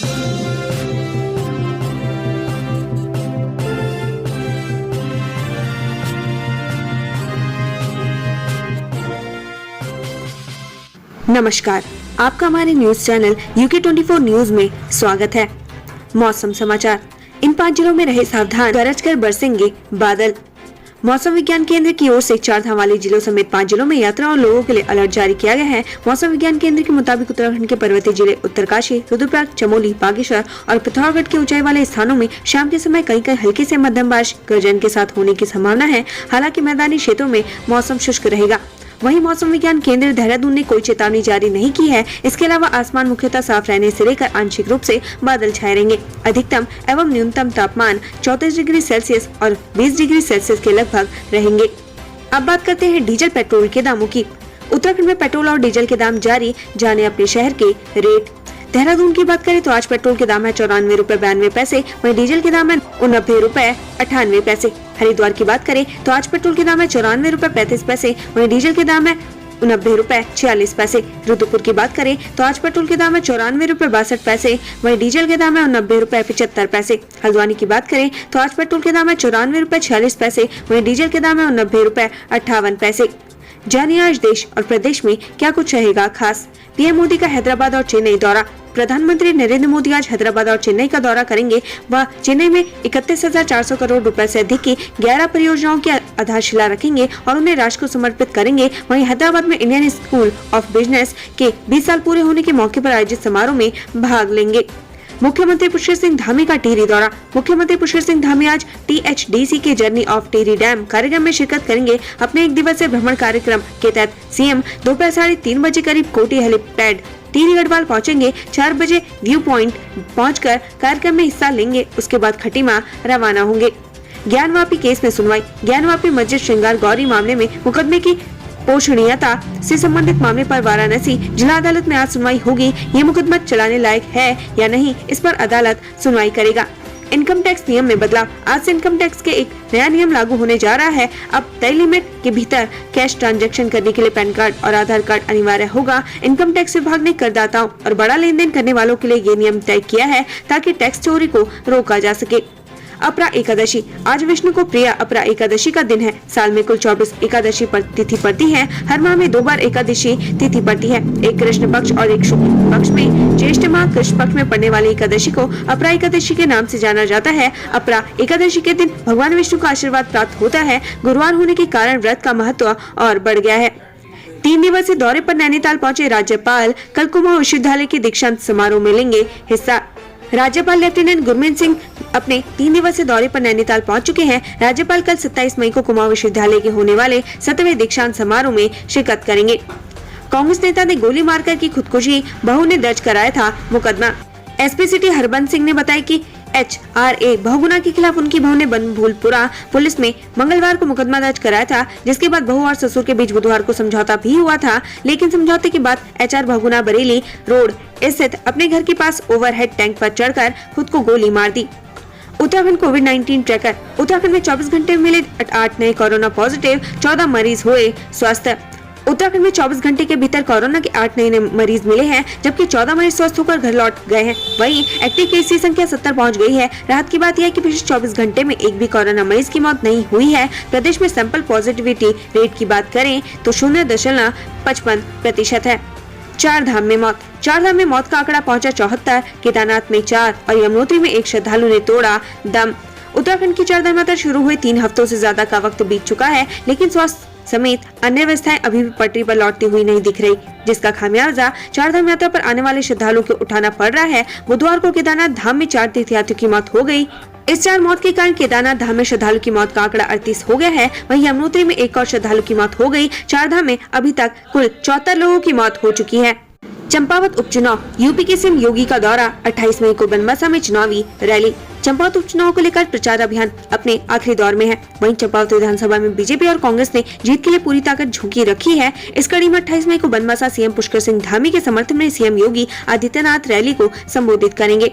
नमस्कार, आपका हमारे न्यूज चैनल UK24 न्यूज में स्वागत है। मौसम समाचार। इन 5 जिलों में रहे सावधान, गरज कर बरसेंगे बादल। मौसम विज्ञान केंद्र की ओर से 4 धाम वाले जिलों समेत 5 जिलों में यात्रा और लोगों के लिए अलर्ट जारी किया गया है। मौसम विज्ञान केंद्र के मुताबिक उत्तराखंड के पर्वतीय जिले उत्तरकाशी, रुद्रप्रयाग, चमोली, बागेश्वर और पिथौरागढ़ के ऊंचाई वाले स्थानों में शाम के समय कहीं हल्की से मध्यम बारिश गर्जन के साथ होने की संभावना है। हालांकि मैदानी क्षेत्रों में मौसम शुष्क रहेगा। वहीं मौसम विज्ञान केंद्र देहरादून ने कोई चेतावनी जारी नहीं की है। इसके अलावा आसमान मुख्यतः साफ रहने से लेकर आंशिक रूप से बादल छाए रहेंगे। अधिकतम एवं न्यूनतम तापमान 34 डिग्री सेल्सियस और 20 डिग्री सेल्सियस के लगभग रहेंगे। अब बात करते हैं डीजल पेट्रोल के दामों की। उत्तराखंड में पेट्रोल और डीजल के दाम जारी, जाने अपने शहर के रेट। देहरादून की बात करें तो आज पेट्रोल के दाम है 94 रुपए 92 पैसे, वहीं डीजल के दाम है 89 रुपए 98 पैसे। हरिद्वार की बात करें तो आज पेट्रोल के दाम है 94 रुपए 35 पैसे, वहीं डीजल के दाम है 89 रुपए 46 पैसे। रुद्रपुर की बात करें तो आज पेट्रोल के दाम है 94 रुपए 62 पैसे, वहीं डीजल के दाम है 90 रुपए 75 पैसे। हल्द्वानी की बात करें तो आज पेट्रोल के दाम है 94 रुपए 46 पैसे, वहीं डीजल के दाम है 90 रुपए 58 पैसे। जानिए आज देश और प्रदेश में क्या कुछ रहेगा खास। पीएम मोदी का हैदराबाद और चेन्नई दौरा। प्रधानमंत्री नरेंद्र मोदी आज हैदराबाद और चेन्नई का दौरा करेंगे। वह चेन्नई में 31,400 करोड़ रुपए से अधिक की 11 परियोजनाओं की आधारशिला रखेंगे और उन्हें राष्ट्र को समर्पित करेंगे। वहीं हैदराबाद में इंडियन स्कूल ऑफ बिजनेस के 20 साल पूरे होने के मौके पर आयोजित समारोह में भाग लेंगे। मुख्यमंत्री पुष्कर सिंह धामी का टिहरी दौरा। मुख्यमंत्री पुष्कर सिंह धामी आज THDC के जर्नी ऑफ टिहरी डैम कार्यक्रम में शिरकत करेंगे। अपने 1 दिवसीय भ्रमण कार्यक्रम के तहत सीएम दोपहर 3:30 बजे करीब कोटी हेलीपैड टिहरी गढ़वाल पहुंचेंगे। 4 बजे व्यू पॉइंट पहुंचकर कार्यक्रम में हिस्सा लेंगे। उसके बाद खटीमा रवाना होंगे। ज्ञानवापी केस में सुनवाई। ज्ञानवापी मस्जिद श्रृंगार गौरी मामले में मुकदमे की पोषणीयता से संबंधित मामले पर वाराणसी जिला अदालत में आज सुनवाई होगी। ये मुकदमा चलाने लायक है या नहीं, इस पर अदालत सुनवाई करेगा। इनकम टैक्स नियम में बदलाव। आज से इनकम टैक्स के एक नया नियम लागू होने जा रहा है। अब तय लिमिट के भीतर कैश ट्रांजैक्शन करने के लिए पैन कार्ड और आधार कार्ड अनिवार्य होगा। इनकम टैक्स विभाग ने करदाताओं और बड़ा लेन देन करने वालों के लिए ये नियम तय किया है ताकि टैक्स चोरी को रोका जा सके। अपरा एकादशी। आज विष्णु को प्रिय अपरा एकादशी का दिन है। साल में कुल 24 एकादशी तिथि पड़ती है। हर माह में 2 बार एकादशी तिथि पड़ती है, एक कृष्ण पक्ष और एक शुक्ल पक्ष में। ज्येष्ठ माह कृष्ण पक्ष में पड़ने वाली एकादशी को अपरा एकादशी के नाम से जाना जाता है। अपरा एकादशी के दिन भगवान विष्णु का आशीर्वाद प्राप्त होता है। गुरुवार होने के कारण व्रत का महत्व और बढ़ गया है। 3 दिवसीय दौरे पर नैनीताल पहुंचे राज्यपाल कल कुमाऊं विश्वविद्यालय के दीक्षांत समारोह में लेंगे हिस्सा। राज्यपाल लेफ्टिनेंट गुरमीत सिंह अपने 3 दिवसीय दौरे पर नैनीताल पहुंच चुके हैं। राज्यपाल कल 27 मई को कुमाऊं विश्वविद्यालय के होने वाले 7वें दीक्षांत समारोह में शिरकत करेंगे। कांग्रेस नेता ने गोली मारकर की खुदकुशी, बहू ने दर्ज कराया था मुकदमा। एसपी सिटी हरबंस सिंह ने बताया कि HRA बहुगुना के खिलाफ उनकी बहू ने बनभूलपुरा पुलिस में मंगलवार को मुकदमा दर्ज कराया था, जिसके बाद बहू और ससुर के बीच बुधवार को समझौता भी हुआ था। लेकिन समझौते के बाद HR बहुगुना बरेली रोड स्थित अपने घर के पास ओवरहेड टैंक पर चढ़कर खुद को गोली मार दी। उत्तराखंड कोविड-19 ट्रैकर। उत्तराखंड में 24 घंटे में मिले 8 नए कोरोना पॉजिटिव, 14 मरीज हुए स्वस्थ। उत्तराखंड में 24 घंटे के भीतर कोरोना के 8 नए मरीज मिले हैं, जबकि 14 मरीज स्वस्थ होकर घर लौट गए हैं। वहीं एक्टिव केस की संख्या 70 पहुंच गई है। राहत की बात यह है कि पिछले 24 घंटे में एक भी कोरोना मरीज की मौत नहीं हुई है। प्रदेश में सैंपल पॉजिटिविटी रेट की बात करें तो 0.55% है। 4 धाम में मौत। 4 धाम में मौत का आंकड़ा पहुंचा 74। केदारनाथ में 4 और यमुनोत्री में 1 श्रद्धालु ने तोड़ा दम। उत्तराखंड की 4 धाम यात्रा शुरू हुए 3 हफ्तों से ज्यादा का वक्त बीत चुका है, लेकिन स्वास्थ्य समेत अन्य व्यवस्थाएं अभी भी पटरी पर लौटती हुई नहीं दिख रही, जिसका खामियाजा 4 धाम यात्रा पर आने वाले श्रद्धालुओं को उठाना पड़ रहा है। बुधवार को केदारनाथ धाम में 4 तीर्थयात्रियों की मौत हो गई। इस 4 मौत के कारण केदारनाथ धाम में श्रद्धालु की मौत का आंकड़ा 38 हो गया है। वहीं यमुनोत्री में 1 और श्रद्धालु की मौत हो गई। 4 धाम में अभी तक कुल 74 लोगों की मौत हो चुकी है। चंपावत उपचुनाव। यूपी के सीएम योगी का दौरा। 28 मई को बनबसा में चुनावी रैली। चंपावत उपचुनाव को लेकर प्रचार अभियान अपने आखिरी दौर में है। वहीं चंपावत विधानसभा में बीजेपी और कांग्रेस ने जीत के लिए पूरी ताकत झोंकी रखी है। इस कड़ी में 28 मई को बनबसा सीएम पुष्कर सिंह धामी के समर्थन में सीएम योगी आदित्यनाथ रैली को संबोधित करेंगे।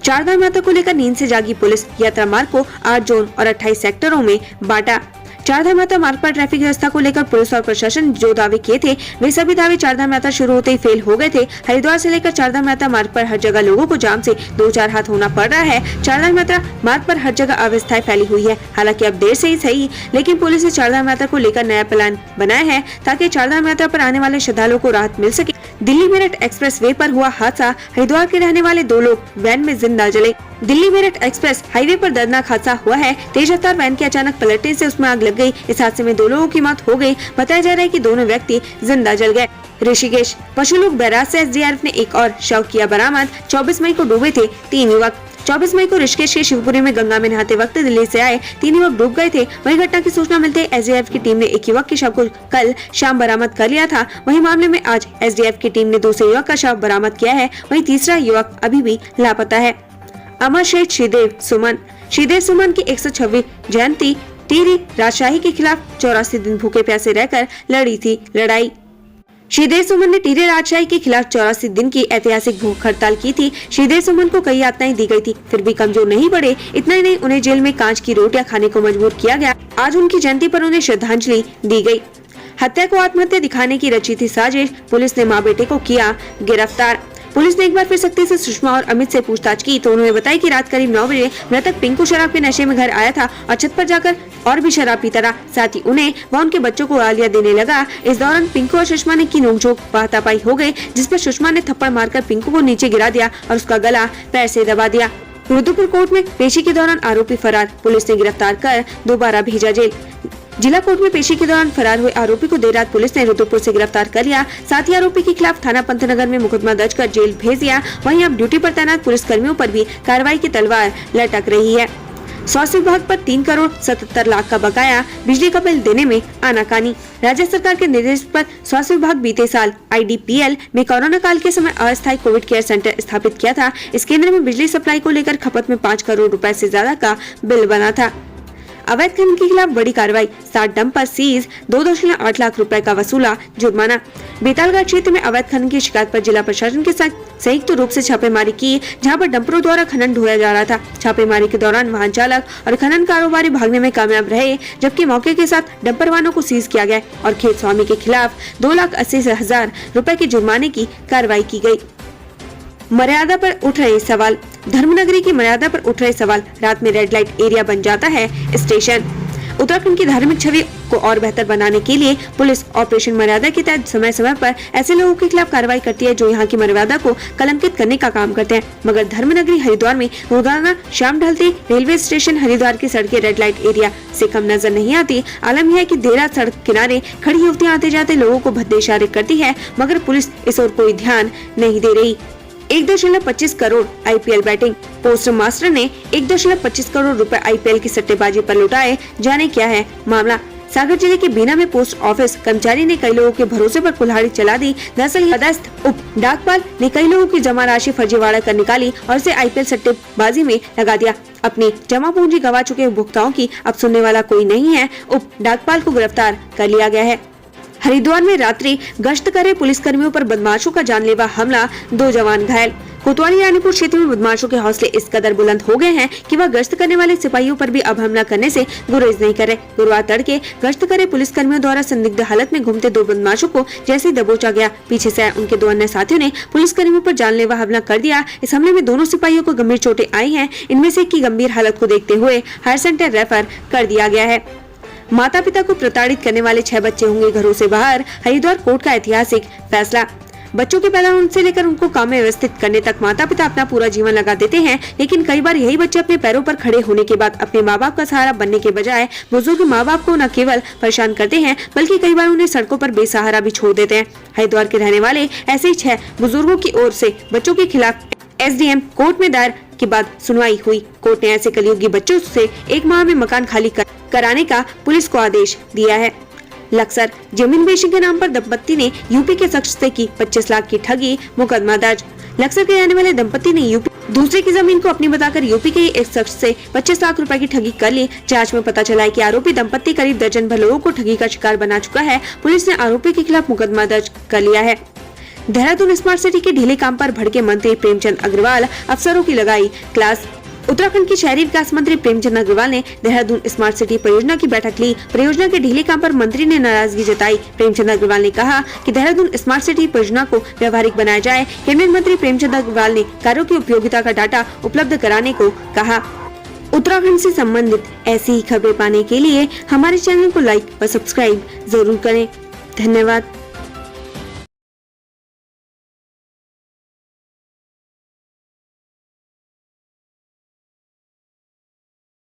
4 धाम यात्रा को लेकर नींद से जागी पुलिस। यात्रा मार्ग को 8 जोन और 28 सेक्टरों में बांटा। चारधाम यात्रा मार्ग पर ट्रैफिक व्यवस्था को लेकर पुलिस और प्रशासन जो दावे किए थे वे सभी दावे चारधाम यात्रा शुरू होते ही फेल हो गए थे। हरिद्वार से लेकर चारधाम यात्रा मार्ग पर हर जगह लोगों को जाम से दो चार हाथ होना पड़ रहा है। चारधाम यात्रा मार्ग पर हर जगह अव्यवस्थाएं फैली हुई है। हालांकि अब देर से ही सही, लेकिन पुलिस ने चारधाम यात्रा को लेकर नया प्लान बनाया है ताकि चारधाम यात्रा पर आने वाले श्रद्धालुओं को राहत मिल सके। दिल्ली मेरठ एक्सप्रेस वे पर हुआ हादसा, हरिद्वार के रहने वाले 2 लोग वैन में जिंदा जले। दिल्ली मेरठ एक्सप्रेस हाईवे पर दर्दनाक हादसा हुआ है। तेज रफ्तार वैन के अचानक पलटने से उसमें आग लग गई। इस हादसे में 2 लोगों की मौत हो गई। बताया जा रहा है कि दोनों व्यक्ति जिंदा जल गए। ऋषिकेश पशुलोक बैराज से एसडीआरएफ ने एक और शव किया बरामद। 24 मई को डूबे थे 3 युवक। 24 मई को ऋषिकेश के शिवपुरी में गंगा में नहाते वक्त दिल्ली से आए 3 युवक डूब गए थे। वहीं घटना की सूचना मिलते ही एसडीआरएफ की टीम ने एक युवक के शव को कल शाम बरामद कर लिया था। वहीं मामले में आज एसडीआरएफ की टीम ने दूसरे युवक का शव बरामद किया है। वहीं तीसरा युवक अभी भी लापता है। अमर शहीद श्रीदेव सुमन की 126वीं जयंती। टिहरी राजशाही के खिलाफ 84 दिन भूखे प्यासे रहकर लड़ी थी लड़ाई। श्रीदेव सुमन ने टिहरी राजशाही के खिलाफ 84 दिन की ऐतिहासिक भूख हड़ताल की थी। श्रीदेव सुमन को कई यातनाएं दी गई थी, फिर भी कमजोर नहीं पड़े। इतना ही नहीं, उन्हें जेल में कांच की रोटियां खाने को मजबूर किया गया। आज उनकी जयंती पर उन्हें श्रद्धांजलि दी गई। हत्या को आत्महत्या दिखाने की रची थी साजिश। पुलिस ने माँ बेटे को किया गिरफ्तार। पुलिस ने एक बार फिर सख्ती से सुषमा और अमित से पूछताछ की तो उन्होंने बताया कि रात करीब 9 बजे मृतक पिंकू शराब के नशे में घर आया था और छत पर जाकर और भी शराब पीता रहा। साथ ही उन्हें व उनके बच्चों को गालियां देने लगा। इस दौरान पिंकू और सुषमा ने की नोकझोंक, हाथापाई हो गई, जिस पर सुषमा ने थप्पड़ मारकर पिंकू को नीचे गिरा दिया और उसका गला पैर से दबा दिया। रुद्रपुर कोर्ट में पेशी के दौरान आरोपी फरार। पुलिस ने गिरफ्तार कर दोबारा भेजा जेल। जिला कोर्ट में पेशी के दौरान फरार हुए आरोपी को देर रात पुलिस ने रुद्रपुर से गिरफ्तार कर लिया। साथ ही आरोपी के खिलाफ थाना पंतनगर में मुकदमा दर्ज कर जेल भेज दिया। वहीं अब ड्यूटी पर तैनात पुलिस कर्मियों पर भी कार्रवाई की तलवार लटक रही है। स्वास्थ्य विभाग पर 3 करोड़ 77 लाख का बकाया, बिजली का बिल देने में आनाकानी। राज्य सरकार के निर्देश पर स्वास्थ्य विभाग बीते साल IDPL में कोरोना काल के समय अस्थायी कोविड केयर सेंटर स्थापित किया था। इस केंद्र में बिजली सप्लाई को लेकर खपत में 5 करोड़ रुपए से ज्यादा का बिल बना था। अवैध खनन के खिलाफ बड़ी कार्रवाई, 60 डंपर सीज, 2.8 लाख रुपए का वसूला जुर्माना। बेतालघाट क्षेत्र में अवैध खनन की शिकायत पर जिला प्रशासन के साथ संयुक्त रूप से छापेमारी की, जहां पर डंपरों द्वारा खनन ढोया जा रहा था। छापेमारी के दौरान वाहन चालक और खनन कारोबारी भागने में कामयाब रहे, जबकि मौके के साथ डंपर वाहनों को सीज किया गया और खेत स्वामी के खिलाफ 2,80,000 रुपए के जुर्माने की कार्रवाई की गयी। मर्यादा पर उठ रहे सवाल, धर्मनगरी की मर्यादा पर उठ रहे सवाल। रात में रेड लाइट एरिया बन जाता है स्टेशन। उत्तराखंड की धार्मिक छवि को और बेहतर बनाने के लिए पुलिस ऑपरेशन मर्यादा के तहत समय समय पर ऐसे लोगों के खिलाफ कार्रवाई करती है जो यहाँ की मर्यादा को कलंकित करने का काम करते हैं। मगर धर्मनगरी हरिद्वार में रोजाना शाम ढलते रेलवे स्टेशन हरिद्वार की सड़कें रेड लाइट एरिया से कम नजर नहीं आती। आलम यह है कि देर रात सड़क किनारे खड़ी युवतियाँ आते जाते लोगों को भद्दे इशारे करती है, मगर पुलिस इस ओर कोई ध्यान नहीं दे रही। 1.25 crore IPL batting, poster master ने 1.25 करोड़ रुपए IPL की सट्टेबाजी पर लुटाए। जाने क्या है मामला। सागर जिले के बीना में पोस्ट ऑफिस कर्मचारी ने कई लोगों के भरोसे पर कुल्हाड़ी चला दी। दरअसल पदस्थ उप डाकपाल ने कई लोगों की जमा राशि फर्जीवाड़ा कर निकाली और उसे IPL सट्टेबाजी में लगा दिया। अपनी जमा पूंजी गवा चुके उपभोक्ताओं की अब सुनने वाला कोई नहीं है। उप डाकपाल को गिरफ्तार कर लिया गया है। हरिद्वार में रात्रि गश्त करे पुलिस कर्मियों पर बदमाशों का जानलेवा हमला, 2 जवान घायल। कोतवाली रानीपुर क्षेत्र में बदमाशों के हौसले इस कदर बुलंद हो गए हैं कि वह गश्त करने वाले सिपाहियों पर भी अब हमला करने से गुरेज नहीं करे। गुरुवार तड़के गश्त करे पुलिस कर्मियों द्वारा संदिग्ध हालत में घूमते 2 बदमाशों को जैसे ही दबोचा गया, पीछे से उनके 2 अन्य साथियों ने पुलिस कर्मियों पर जानलेवा हमला कर दिया। इस हमले में दोनों सिपाहियों को गंभीर चोटें आई हैं। इनमें से एक की गंभीर हालत को देखते हुए हायर सेंटर रेफर कर दिया गया है। माता पिता को प्रताड़ित करने वाले 6 बच्चे होंगे घरों से बाहर, हरिद्वार कोर्ट का ऐतिहासिक फैसला। बच्चों के पैदा होने से लेकर उनको काम में व्यवस्थित करने तक माता पिता अपना पूरा जीवन लगा देते हैं, लेकिन कई बार यही बच्चे अपने पैरों पर खड़े होने के बाद अपने माँ बाप का सहारा बनने के बजाय बुजुर्ग माँ बाप को न केवल परेशान करते हैं बल्कि कई बार उन्हें सड़कों पर बेसहारा भी छोड़ देते हैं। हरिद्वार के रहने वाले ऐसे ही 6 बुजुर्गों की ओर से बच्चों के खिलाफ SDM कोर्ट में दायर के बाद सुनवाई हुई। कोर्ट ने ऐसे कलयुगी बच्चों से 1 माह में मकान खाली कराने का पुलिस को आदेश दिया है। लक्सर जमीन बेचने के नाम पर दंपत्ति ने यूपी के शख्स से की 25 लाख की ठगी, मुकदमा दर्ज। लक्सर के रहने वाले दंपत्ति ने दूसरे की जमीन को अपनी बताकर यूपी के एक शख्स से 25 लाख रुपए की ठगी कर ली। जांच में पता चला है कि आरोपी दंपत्ति करीब दर्जन भर लोगों को ठगी का शिकार बना चुका है। पुलिस ने आरोपी के खिलाफ मुकदमा दर्ज कर लिया है। देहरादून स्मार्ट सिटी के ढीले काम पर भड़के मंत्री प्रेमचंद अग्रवाल, अफसरों की लगाई क्लास। उत्तराखंड के शहरी विकास मंत्री प्रेमचंद अग्रवाल ने देहरादून स्मार्ट सिटी परियोजना की बैठक ली। परियोजना के ढीले काम पर मंत्री ने नाराजगी जताई। प्रेमचंद अग्रवाल ने कहा कि देहरादून स्मार्ट सिटी परियोजना को व्यवहारिक बनाया जाए। कैबिनेट मंत्री प्रेमचंद अग्रवाल ने कार्यों की उपयोगिता का डाटा उपलब्ध कराने को कहा। उत्तराखंड से संबंधित ऐसी ही खबरें पाने के लिए हमारे चैनल को लाइक व सब्सक्राइब जरूर करें। धन्यवाद।